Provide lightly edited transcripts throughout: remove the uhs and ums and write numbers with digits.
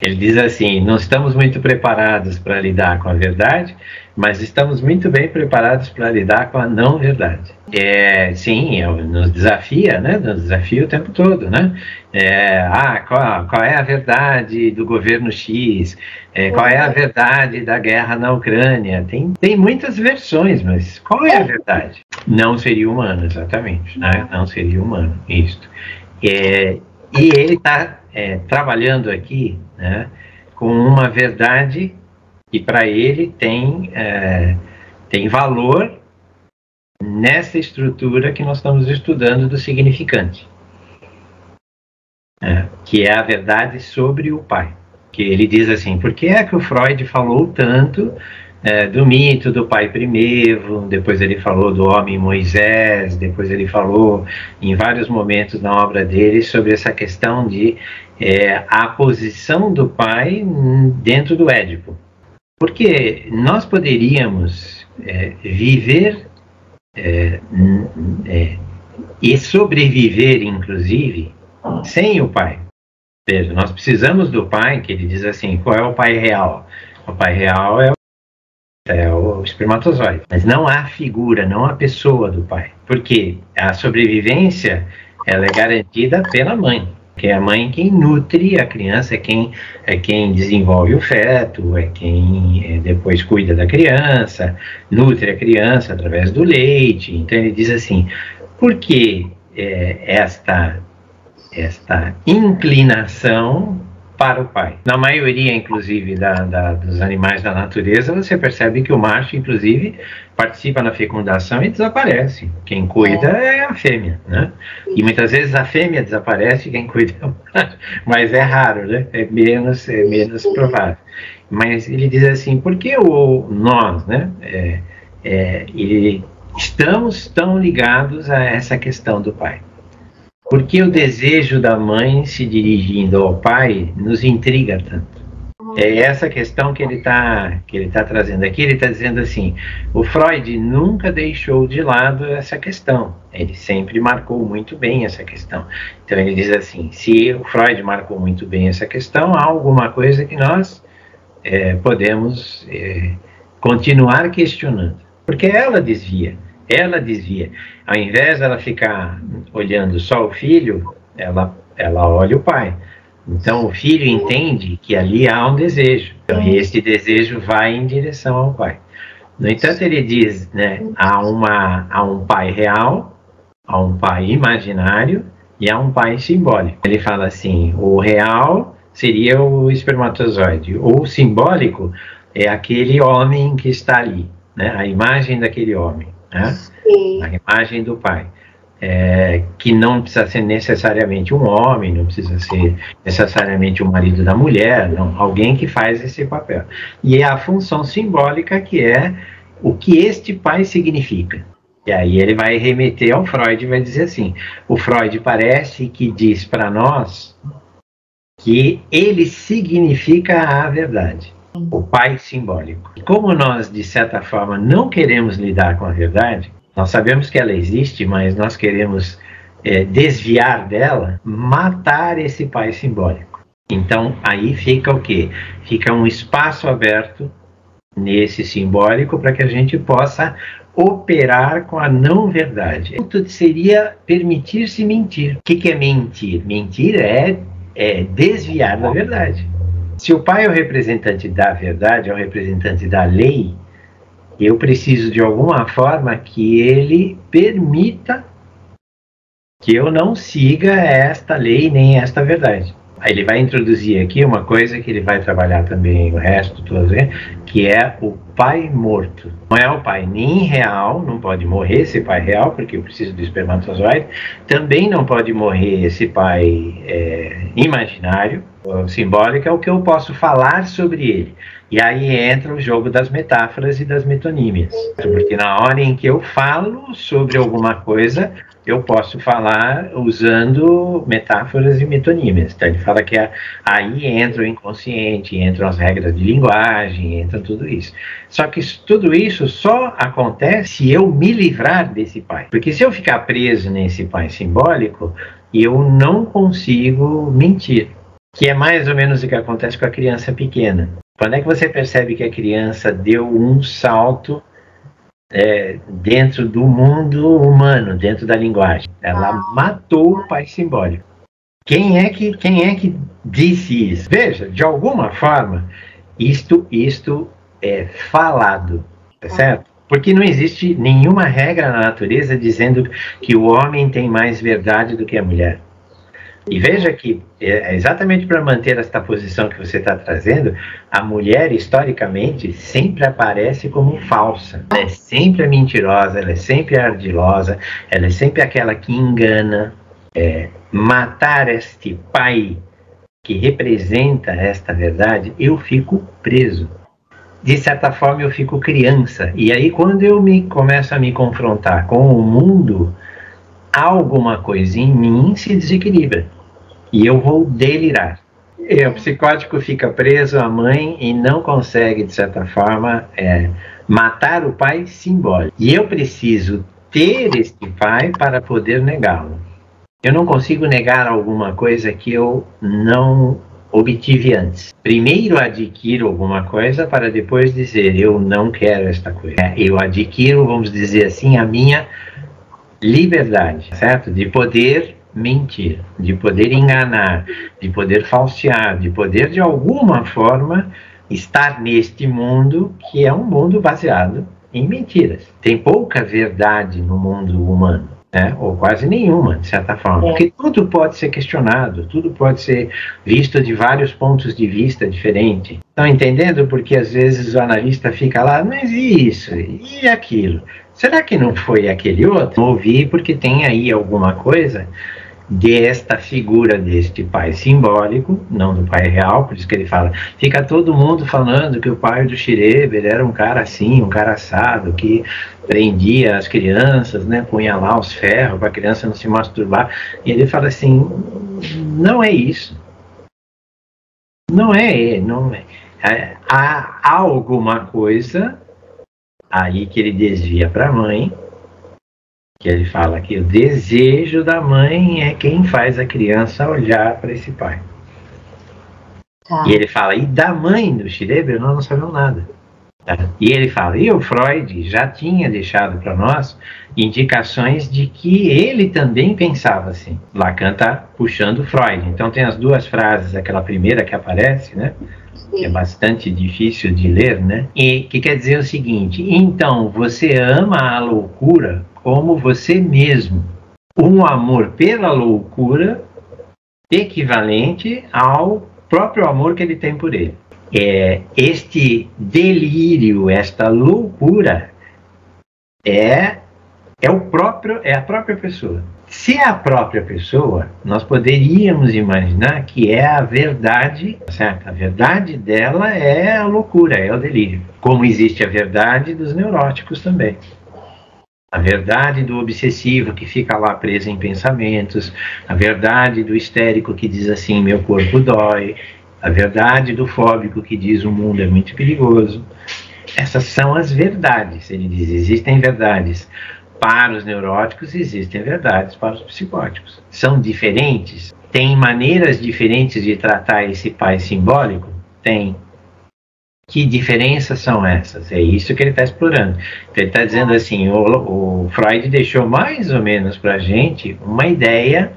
Ele diz assim: não estamos muito preparados para lidar com a verdade, mas estamos muito bem preparados para lidar com a não verdade. Sim, nos desafia, né? Nos desafia o tempo todo, né? Qual é a verdade do governo X? Qual é a verdade da guerra na Ucrânia? Tem muitas versões, mas qual é a verdade? Não seria humano, exatamente, né? Não seria humano, isto. E ele está trabalhando aqui, né, com uma verdade que para ele tem valor nessa estrutura que nós estamos estudando do significante, que é a verdade sobre o pai. Que ele diz assim: por que é que o Freud falou tanto do mito do pai primevo, depois ele falou do homem Moisés, depois ele falou em vários momentos na obra dele sobre essa questão de a posição do pai dentro do Édipo. Porque nós poderíamos viver e sobreviver, inclusive, sem o pai. Veja, nós precisamos do pai, que ele diz assim: qual é o pai real? O pai real é o espermatozoide, mas não há figura, não há pessoa do pai, porque a sobrevivência ela é garantida pela mãe, que é a mãe quem nutre a criança, é quem desenvolve o feto, é quem depois cuida da criança, nutre a criança através do leite. Então ele diz assim: por que esta inclinação para o pai? Na maioria, inclusive, dos animais da natureza, você percebe que o macho, inclusive, participa na fecundação e desaparece. Quem cuida é a fêmea, né? E muitas vezes a fêmea desaparece e quem cuida é o macho. Mas é raro, né? É menos provável. Mas ele diz assim: por que nós, né? Estamos tão ligados a essa questão do pai? Porque o desejo da mãe se dirigindo ao pai nos intriga tanto. É essa questão que ele tá trazendo aqui. Ele está dizendo assim: o Freud nunca deixou de lado essa questão. Ele sempre marcou muito bem essa questão. Então ele diz assim: se o Freud marcou muito bem essa questão, há alguma coisa que nós podemos continuar questionando. Porque ela desvia. Ao invés dela ficar olhando só o filho, ela olha o pai. Então o filho entende que ali há um desejo. Então, e esse desejo vai em direção ao pai. No entanto, ele diz, né, há um pai real, há um pai imaginário e há um pai simbólico. Ele fala assim: o real seria o espermatozoide, ou o simbólico é aquele homem que está ali, né, a imagem daquele homem. A imagem do pai, que não precisa ser necessariamente um homem, não precisa ser necessariamente o marido da mulher, não, alguém que faz esse papel. E é a função simbólica que é o que este pai significa. E aí ele vai remeter ao Freud e vai dizer assim: o Freud parece que diz para nós que ele significa a verdade. O pai simbólico. Como nós, de certa forma, não queremos lidar com a verdade, nós sabemos que ela existe, mas nós queremos desviar dela, matar esse pai simbólico. Então, aí fica o quê? Fica um espaço aberto nesse simbólico para que a gente possa operar com a não verdade. Tudo seria permitir-se mentir. O que é mentir? Mentir é desviar da verdade. Se o pai é o representante da verdade, é o representante da lei, eu preciso de alguma forma que ele permita que eu não siga esta lei nem esta verdade. Aí ele vai introduzir aqui uma coisa que ele vai trabalhar também o resto todo, que é o pai morto. Não é o pai nem real, não pode morrer esse pai real, porque eu preciso do espermatozoide. Também não pode morrer esse pai imaginário. O simbólico é o que eu posso falar sobre ele. E aí entra o jogo das metáforas e das metonímias. Porque na hora em que eu falo sobre alguma coisa, eu posso falar usando metáforas e metonímias. Então ele fala que aí entra o inconsciente, entram as regras de linguagem, entra tudo isso. Só que tudo isso só acontece se eu me livrar desse pai. Porque se eu ficar preso nesse pai simbólico, eu não consigo mentir. que é mais ou menos o que acontece com a criança pequena. Quando é que você percebe que a criança deu um salto dentro do mundo humano, dentro da linguagem? Ela matou o pai simbólico. Quem é que disse isso? Veja, de alguma forma, isto é falado, tá certo? Porque não existe nenhuma regra na natureza dizendo que o homem tem mais verdade do que a mulher. E veja que, exatamente para manter esta posição que você está trazendo, a mulher, historicamente, sempre aparece como falsa. Ela é sempre a mentirosa, ela é sempre a ardilosa, ela é sempre aquela que engana. Matar este pai que representa esta verdade, eu fico preso. De certa forma, eu fico criança. E aí, quando eu começo a me confrontar com o mundo, alguma coisa em mim se desequilibra. E eu vou delirar. O psicótico fica preso à mãe e não consegue, de certa forma, matar o pai simbólico. E eu preciso ter este pai para poder negá-lo. Eu não consigo negar alguma coisa que eu não obtive antes. Primeiro adquiro alguma coisa para depois dizer, eu não quero esta coisa. Eu adquiro, vamos dizer assim, a minha liberdade, certo? De poder mentir, de poder enganar, de poder falsear, de poder, de alguma forma, estar neste mundo que é um mundo baseado em mentiras. Tem pouca verdade no mundo humano, ou quase nenhuma, de certa forma, porque tudo pode ser questionado, tudo pode ser visto de vários pontos de vista diferentes. Estão entendendo? Porque às vezes o analista fica lá, mas e isso? E aquilo? Será que não foi aquele outro? Ouvi porque tem aí alguma coisa desta figura deste pai simbólico, não do pai real, por isso que ele fala, fica todo mundo falando que o pai do Schreber era um cara assim, um cara assado, que prendia as crianças, punha lá os ferros para a criança não se masturbar, e ele fala assim, não é isso, não é, há alguma coisa aí que ele desvia para a mãe, que ele fala que o desejo da mãe é quem faz a criança olhar para esse pai. E ele fala, e da mãe do Schreber nós não sabemos nada. E ele fala, e o Freud já tinha deixado para nós indicações de que ele também pensava assim. Lacan está puxando Freud. Então tem as duas frases, aquela primeira que aparece, que é bastante difícil de ler, e que quer dizer o seguinte, então você ama a loucura como você mesmo. Um amor pela loucura equivalente ao próprio amor que ele tem por ele. Este delírio, esta loucura é a própria pessoa. Se é a própria pessoa, nós poderíamos imaginar que é a verdade, certo? A verdade dela é a loucura, é o delírio. Como existe a verdade dos neuróticos também. A verdade do obsessivo que fica lá preso em pensamentos, a verdade do histérico que diz assim, meu corpo dói, a verdade do fóbico que diz o mundo é muito perigoso. Essas são as verdades, ele diz, existem verdades para os neuróticos, existem verdades para os psicóticos. São diferentes? Tem maneiras diferentes de tratar esse pai simbólico? Tem. Que diferenças são essas? É isso que ele está explorando. Então, ele está dizendo assim, o Freud deixou mais ou menos para a gente uma ideia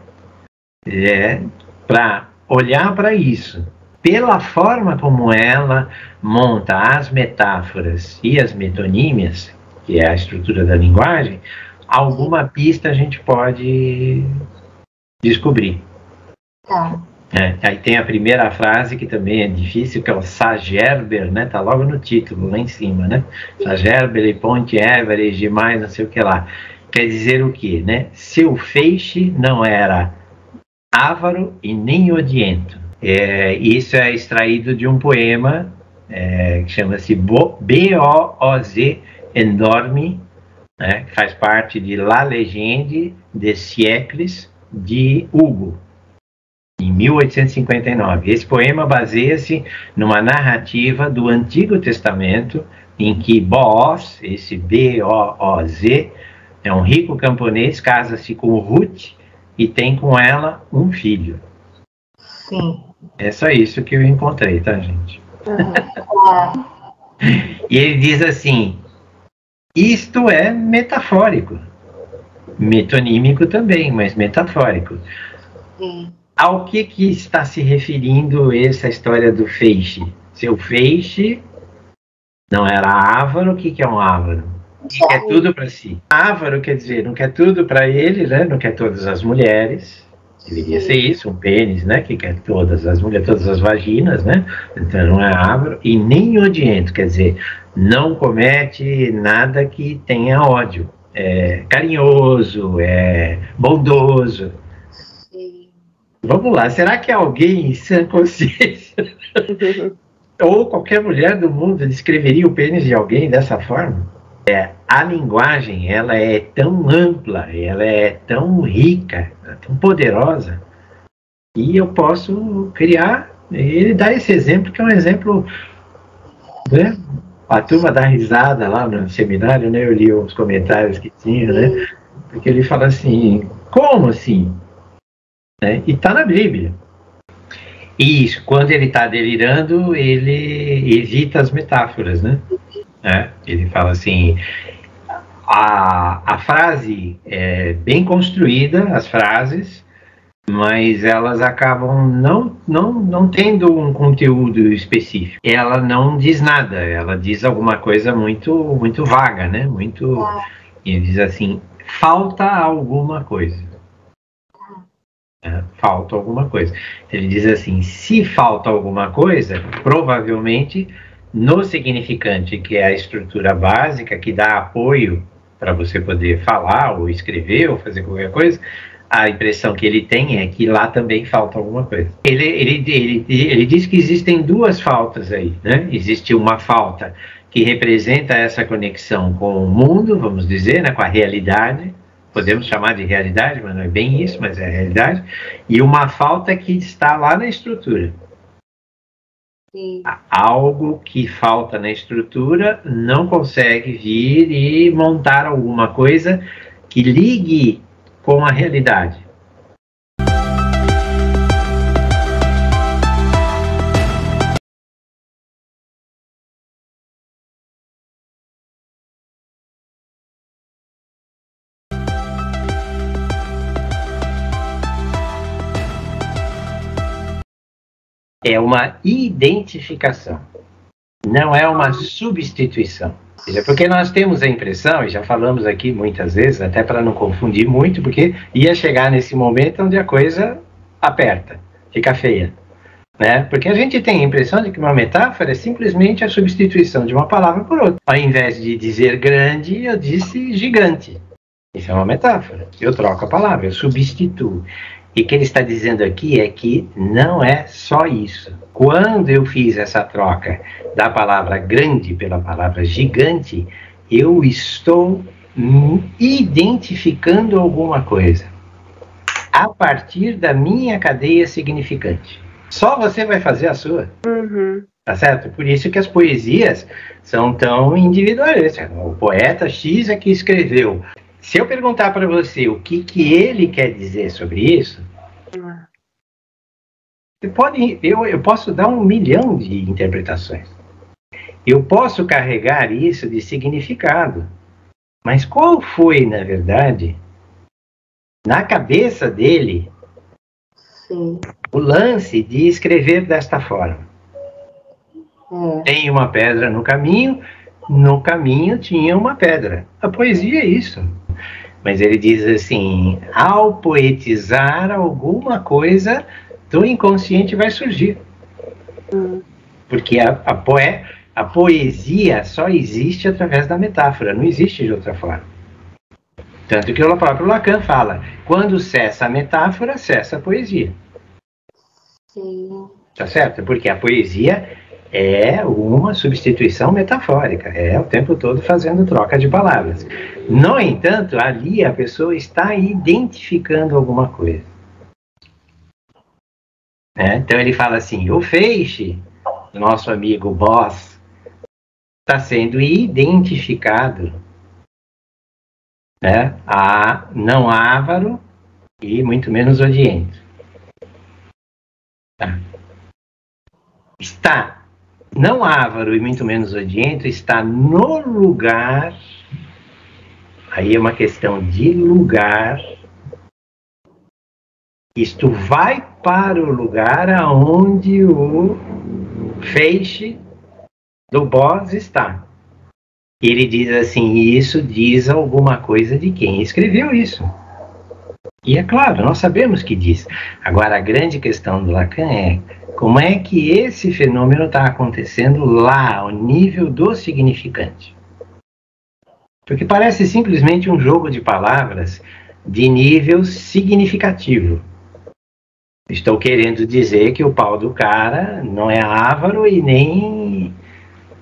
para olhar para isso. Pela forma como ela monta as metáforas e as metonímias, que é a estrutura da linguagem, alguma pista a gente pode descobrir. Aí tem a primeira frase que também é difícil, que é o Sagerber, tá logo no título, lá em cima, Sagerber e Ponte Everest, mais não sei o que lá. Quer dizer o quê, Seu feixe não era avaro e nem odiento. Isso é extraído de um poema que chama-se B-O-O-Z Endorme, que faz parte de La Légende des siècles, de Hugo, em 1859. Esse poema baseia-se numa narrativa do Antigo Testamento, em que Booz, esse B-O-O-Z, é um rico camponês, casa-se com Ruth e tem com ela um filho. Sim. É só isso que eu encontrei, tá, gente? E ele diz assim, isto é metafórico. Metonímico também, mas metafórico. Ao que está se referindo essa história do feixe? Seu feixe não era ávaro, o que é um ávaro? Quer tudo para si. Ávaro quer dizer, não quer tudo para ele, né? Não quer todas as mulheres. Deveria ser isso, um pênis, né? Que quer todas as mulheres, todas as vaginas, né? Então não é ávaro. E nem odiento, quer dizer, não comete nada que tenha ódio. É carinhoso, é bondoso. Vamos lá, será que alguém em sã consciência ou qualquer mulher do mundo descreveria o pênis de alguém dessa forma? A linguagem, ela é tão ampla, ela é tão rica, tão poderosa, e eu posso criar, ele dá esse exemplo, que é um exemplo, né? A turma dá risada lá no seminário, né? Eu li os comentários que tinha, né? Porque ele fala assim, como assim? Né? E está na Bíblia. E isso, quando ele está delirando, ele evita as metáforas, né? Ele fala assim, a frase é bem construída, as frases, mas elas acabam não tendo um conteúdo específico. Ela não diz nada, ela diz alguma coisa muito vaga, né? Ele diz assim, falta alguma coisa. Falta alguma coisa. Ele diz assim, se falta alguma coisa, provavelmente no significante, que é a estrutura básica, que dá apoio para você poder falar, ou escrever, ou fazer qualquer coisa, a impressão que ele tem é que lá também falta alguma coisa. Ele diz que existem duas faltas aí, né? Existe uma falta que representa essa conexão com o mundo, vamos dizer, né? Com a realidade, podemos chamar de realidade, mas não é bem isso, mas é a realidade, e uma falta que está lá na estrutura. Sim. Algo que falta na estrutura não consegue vir e montar alguma coisa que ligue com a realidade. É uma identificação, não é uma substituição. Porque nós temos a impressão, e já falamos aqui muitas vezes, até para não confundir muito, porque ia chegar nesse momento onde a coisa aperta, fica feia. Né? Porque a gente tem a impressão de que uma metáfora é simplesmente a substituição de uma palavra por outra. Ao invés de dizer grande, eu disse gigante. Isso é uma metáfora. Eu troco a palavra, eu substituo. E o que ele está dizendo aqui é que não é só isso. Quando eu fiz essa troca da palavra grande pela palavra gigante, eu estou identificando alguma coisa a partir da minha cadeia significante. Só você vai fazer a sua. Tá certo? Por isso que as poesias são tão individualistas. O poeta X é que escreveu. Se eu perguntar para você o que ele quer dizer sobre isso, eu posso dar 1 milhão de interpretações. Eu posso carregar isso de significado. Mas qual foi, na verdade, na cabeça dele, sim, o lance de escrever desta forma? Tem uma pedra no caminho tinha uma pedra. A poesia é isso. Mas ele diz assim, ao poetizar alguma coisa do inconsciente vai surgir. Porque a poesia só existe através da metáfora, não existe de outra forma. Tanto que o próprio Lacan fala, quando cessa a metáfora, cessa a poesia. Sim. Tá certo? Porque a poesia é uma substituição metafórica, é o tempo todo fazendo troca de palavras. No entanto, ali a pessoa está identificando alguma coisa. Então ele fala assim, o feixe, nosso amigo boss, está sendo identificado, né, a não ávaro e muito menos odiento. Tá. está, não avaro e muito menos odiento, está no lugar, aí é uma questão de lugar, isto vai para o lugar aonde o feixe do Boaz está. Ele diz assim, isso diz alguma coisa de quem escreveu isso. E é claro, nós sabemos que diz. Agora, a grande questão do Lacan é como é que esse fenômeno está acontecendo lá, ao nível do significante. Porque parece simplesmente um jogo de palavras de nível significativo. Estou querendo dizer que o pau do cara não é avaro e nem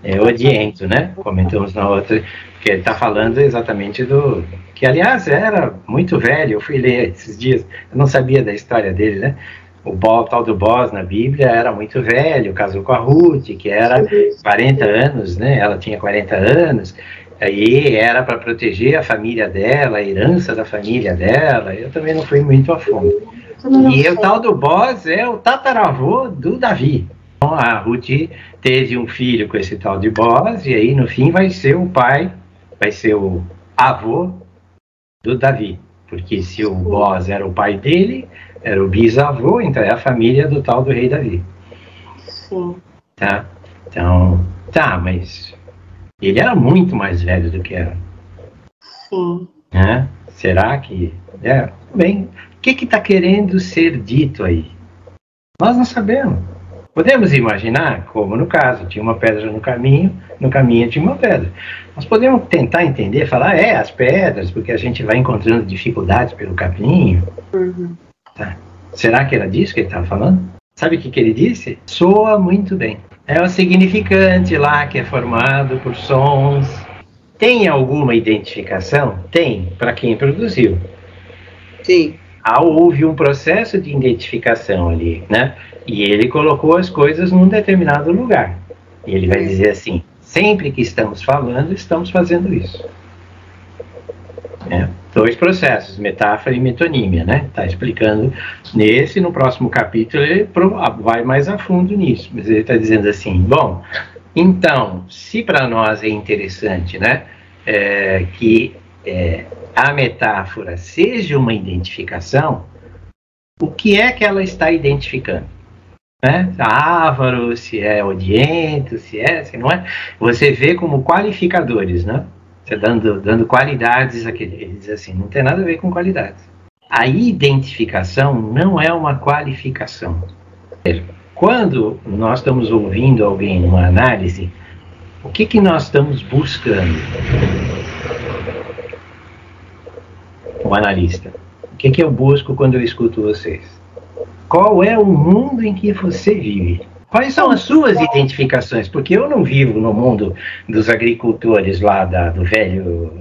é odiento, né? Comentamos na outra, que ele está falando exatamente do... Que, aliás, era muito velho, eu fui ler esses dias, eu não sabia da história dele, né? O tal do Boaz na Bíblia era muito velho, casou com a Ruth, que era 40 anos, né? Ela tinha 40 anos, aí era para proteger a família dela, a herança da família dela, eu também não fui muito a fundo. E o tal do Boaz é o tataravô do Davi. Então, a Ruth teve um filho com esse tal de Boaz, e aí no fim vai ser o pai, vai ser o avô do Davi. Porque se o Boaz era o pai dele, era o bisavô, então é a família do tal do rei Davi. Sim. Tá? Então, mas ele era muito mais velho do que ela. Sim. Né? Será que... bem, o que está querendo ser dito aí? Nós não sabemos. Podemos imaginar, como no caso, tinha uma pedra no caminho tinha uma pedra. Nós podemos tentar entender, falar, as pedras, porque a gente vai encontrando dificuldades pelo caminho. Uhum. Tá. Será que era disso que ele estava falando? Sabe o que ele disse? Soa muito bem. É o significante lá que é formado por sons. Tem alguma identificação? Tem, para quem produziu. Sim. Houve um processo de identificação ali, né? E ele colocou as coisas num determinado lugar. E ele vai dizer assim, sempre que estamos falando, estamos fazendo isso. Dois processos, metáfora e metonímia, né? Está explicando nesse, no próximo capítulo ele vai mais a fundo nisso. Mas ele está dizendo assim, bom, então, se para nós é interessante, né? Que a metáfora seja uma identificação, o que é que ela está identificando? Né? Avaro, se é odiento, se não é. Você vê como qualificadores, né? Você dando qualidades àquele. Ele diz assim, não tem nada a ver com qualidades. A identificação não é uma qualificação. Quando nós estamos ouvindo alguém numa análise, o que nós estamos buscando? O analista. O que eu busco quando eu escuto vocês? Qual é o mundo em que você vive? Quais são as suas identificações? Porque eu não vivo no mundo dos agricultores lá do Velho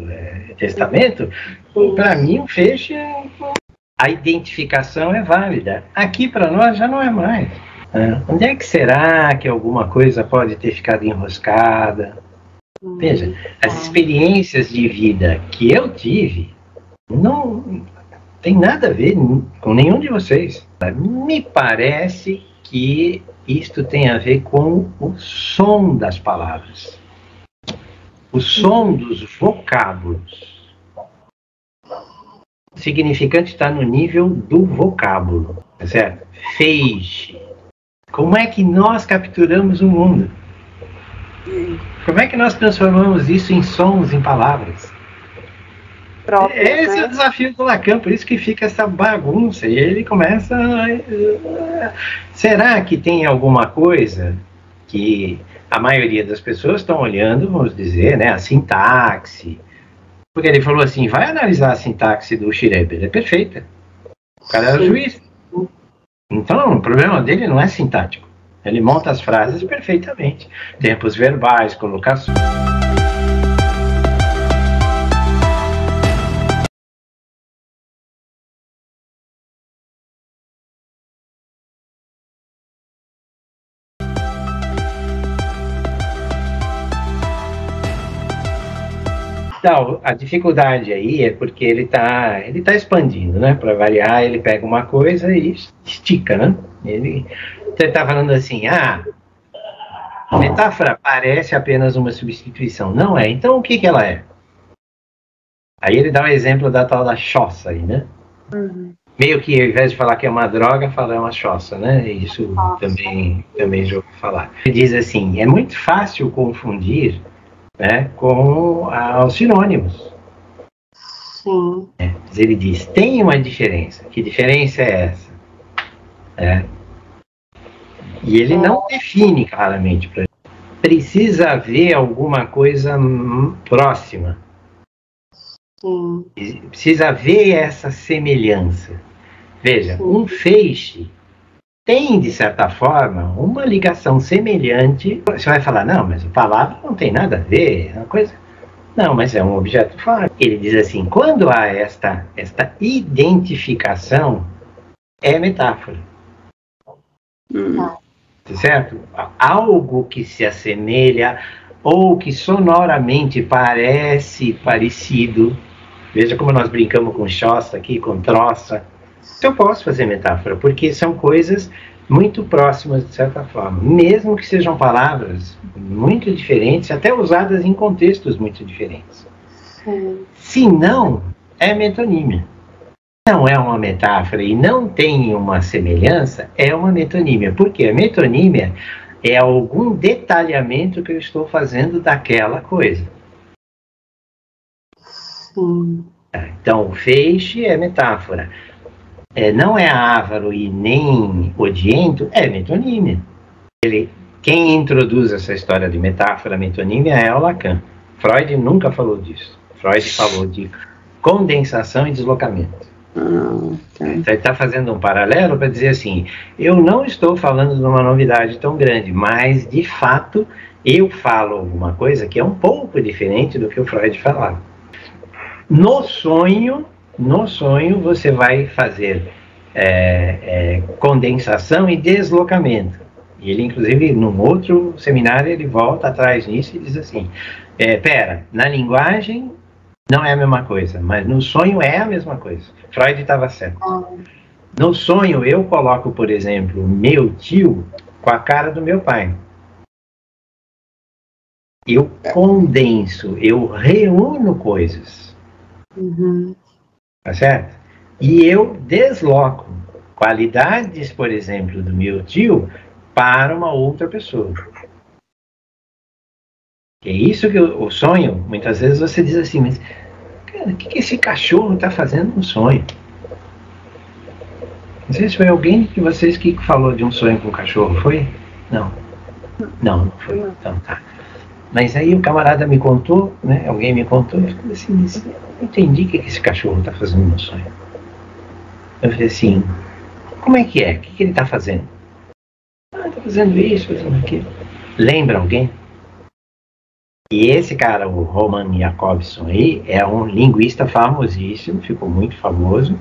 Testamento. Para mim, o feixe, a identificação é válida. Aqui, para nós, já não é mais. Onde é que será que alguma coisa pode ter ficado enroscada? Veja, as experiências de vida que eu tive não tem nada a ver com nenhum de vocês. Me parece que isto tem a ver com o som das palavras, o som dos vocábulos. O significante está no nível do vocábulo, tá certo? Feixe. Como é que nós capturamos o mundo? Como é que nós transformamos isso em sons, em palavras? Esse é o desafio do Lacan, por isso que fica essa bagunça. E ele começa será que tem alguma coisa que a maioria das pessoas estão olhando, vamos dizer, né, a sintaxe? Porque ele falou assim, vai analisar a sintaxe do Schreber, é perfeita. O cara era juiz. Então, o problema dele não é sintático. Ele monta as frases perfeitamente. Tempos verbais, colocações. Não, a dificuldade aí é porque ele tá expandindo, né? Para variar, ele pega uma coisa e estica, né? Ele está falando assim, A metáfora parece apenas uma substituição. Não é. Então, o que ela é? Aí ele dá o exemplo da tal da choça aí, né? Meio que, ao invés de falar que é uma droga, fala é uma choça, né? Isso também já ouvi falar. Ele diz assim, é muito fácil confundir, né, com os sinônimos. Sim. Mas ele diz, tem uma diferença. Que diferença é essa? E ele não define claramente. Precisa haver alguma coisa próxima. Sim. Precisa haver essa semelhança. Veja, um feixe tem, de certa forma, uma ligação semelhante. Você vai falar, não, mas a palavra não tem nada a ver, é uma coisa... Não, mas é um objeto fálico. Ele diz assim, quando há esta identificação, é metáfora. Certo? Algo que se assemelha ou que sonoramente parece parecido. Veja como nós brincamos com choça aqui, com troça. Eu posso fazer metáfora, porque são coisas muito próximas, de certa forma. Mesmo que sejam palavras muito diferentes, até usadas em contextos muito diferentes. Se não, é metonímia. Não é uma metáfora e não tem uma semelhança, é uma metonímia. Por quê? A metonímia é algum detalhamento que eu estou fazendo daquela coisa. Então, o feixe é metáfora. Não é ávaro e nem odiento, é metonímia. Quem introduz essa história de metáfora, metonímia, é o Lacan. Freud nunca falou disso. Freud falou de condensação e deslocamento. Então ele está fazendo um paralelo para dizer assim, eu não estou falando de uma novidade tão grande, mas de fato eu falo alguma coisa que é um pouco diferente do que o Freud falava. No sonho você vai fazer condensação e deslocamento. E ele, inclusive, num outro seminário, ele volta atrás nisso e diz assim, na linguagem não é a mesma coisa, mas no sonho é a mesma coisa. Freud estava certo. No sonho eu coloco, por exemplo, meu tio com a cara do meu pai. Eu condenso, eu reúno coisas. Tá certo? E eu desloco qualidades, por exemplo, do meu tio para uma outra pessoa. É isso que o sonho, muitas vezes você diz assim, mas cara, o que esse cachorro está fazendo no sonho? Não sei se foi alguém de vocês que falou de um sonho com o cachorro, foi? Não. Não foi. Então tá. Mas aí o camarada me contou, né? Alguém me contou, eu falei assim, não entendi o que esse cachorro está fazendo no sonho. Eu falei assim, como é que é? O que ele está fazendo? Está fazendo isso, fazendo aquilo. Lembra alguém? E esse cara, o Roman Jakobson aí, é um linguista famosíssimo, ficou muito famoso,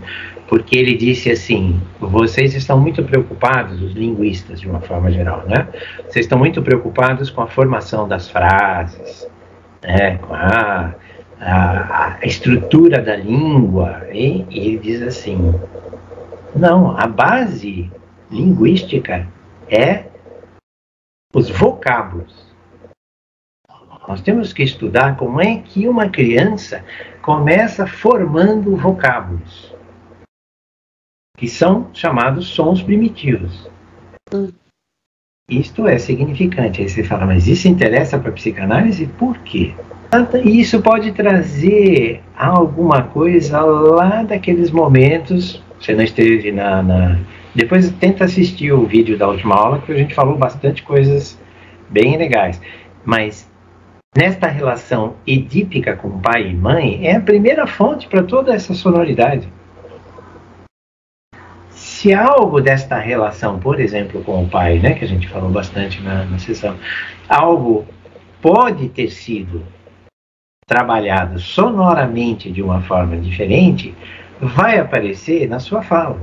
porque ele disse assim, vocês estão muito preocupados, os linguistas de uma forma geral, né? Vocês estão muito preocupados com a formação das frases, né? Com a estrutura da língua, e ele diz assim, não, a base linguística é os vocábulos. Nós temos que estudar como é que uma criança começa formando vocábulos, que são chamados sons primitivos. Isto é significante. Aí você fala, mas isso interessa para a psicanálise? Por quê? Isso pode trazer alguma coisa lá daqueles momentos. Você não esteve Depois tenta assistir o vídeo da última aula, que a gente falou bastante coisas bem legais. Mas nesta relação edípica com pai e mãe, é a primeira fonte para toda essa sonoridade. Se algo desta relação, por exemplo, com o pai, né, que a gente falou bastante na sessão, algo pode ter sido trabalhado sonoramente de uma forma diferente, vai aparecer na sua fala.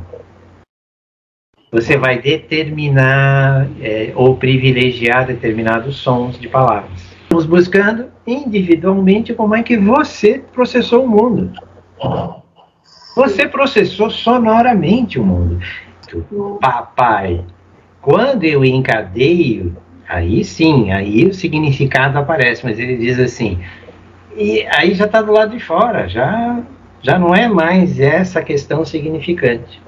Você vai determinar ou privilegiar determinados sons de palavras. Estamos buscando individualmente como é que você processou o mundo. Você processou sonoramente o mundo. Papai, quando eu encadeio Aí sim, aí o significado aparece, mas ele diz assim, e aí já está do lado de fora, já não é mais essa questão significante.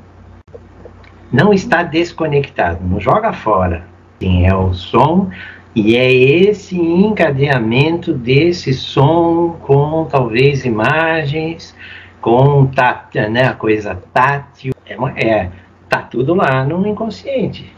Não está desconectado, não joga fora. Sim, é o som, e é esse encadeamento desse som com talvez imagens, com né, a coisa tátil, tá tudo lá no inconsciente.